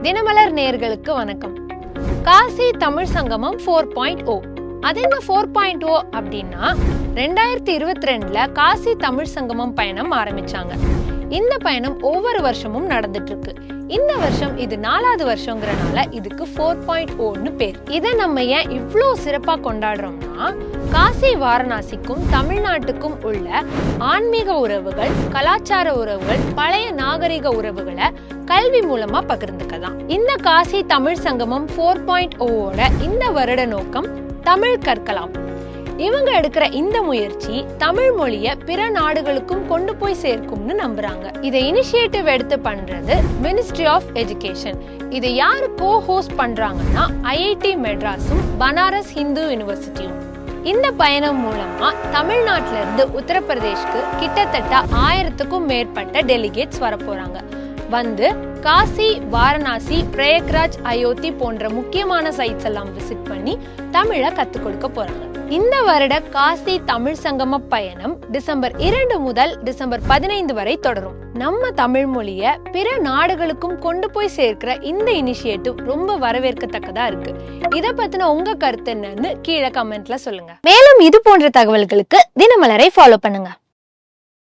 தினமலர் நேயர்களுக்கு வணக்கம். காசி தமிழ் சங்கமம் 4.0. அது என்ன 4.0 அப்படின்னா 2022ல காசி தமிழ் சங்கமம் பயணம் ஆரம்பிச்சாங்க. இந்த பயணம் ஒவ்வொரு வருஷமும் நடந்துட்டு இருக்கு. இந்த வருஷம் இது 4வது வருஷங்கிறனால இதுக்கு 4.0ன்னு பேர். இதை நம்ம ஏன் இவ்வளோ சிறப்பா கொண்டாடுறோம்னா, காசி வாரணாசிக்கும் தமிழ்நாட்டுக்கும் உள்ள ஆன்மீக உறவுகள், கலாச்சார உறவுகள், பழைய நாகரிக உறவுகளை கல்வி மூலமா பகிர்ந்துக்கதான். இந்த காசி தமிழ் சங்கமம் 4.0ஓட இந்த வருட நோக்கம் தமிழ் கற்கலாம். இவங்க எடுக்கிற இந்த முயற்சி தமிழ் மொழிய பிற நாடுகளுக்கும் கொண்டு போய் சேர்க்கும்னு நம்புறாங்க. இதை இனிஷியேட்டிவ் எடுத்து பண்றது மினிஸ்ட்ரி ஆஃப் எஜுகேஷன். இதை யாரு கோ-ஹோஸ்ட் பண்றாங்கன்னா ஐஐடி மெட்ராஸும் பனாரஸ் ஹிந்து யூனிவர்சிட்டியும். இந்த பயணம் மூலமா தமிழ்நாட்டில இருந்து உத்தரப்பிரதேஷ்க்கு கிட்டத்தட்ட 1000க்கும் மேற்பட்ட டெலிகேட்ஸ் வரப்போறாங்க. வந்து காசி, வாரணாசி, பிரயாக்ராஜ், அயோத்தி போன்ற முக்கியமான சைட்ஸ் எல்லாம் விசிட் பண்ணி தமிழை கத்துக் கொடுக்க போறாங்க. இந்த வருட காசி தமிழ் சங்கம பயணம் டிசம்பர் 2 முதல் டிசம்பர் 15 வரை தொடரும். நம்ம தமிழ் மொழிய பிற நாடுகளுக்கும் கொண்டு போய் சேர்க்கிற இந்த இனிஷியேட்டிவ் ரொம்ப வரவேற்கத்தக்கதா இருக்கு. இத பத்தின உங்க கருத்து என்னன்னு கீழே கமெண்ட்ல சொல்லுங்க. மேலும் இது போன்ற தகவல்களுக்கு தினமலரை ஃபாலோ பண்ணுங்க.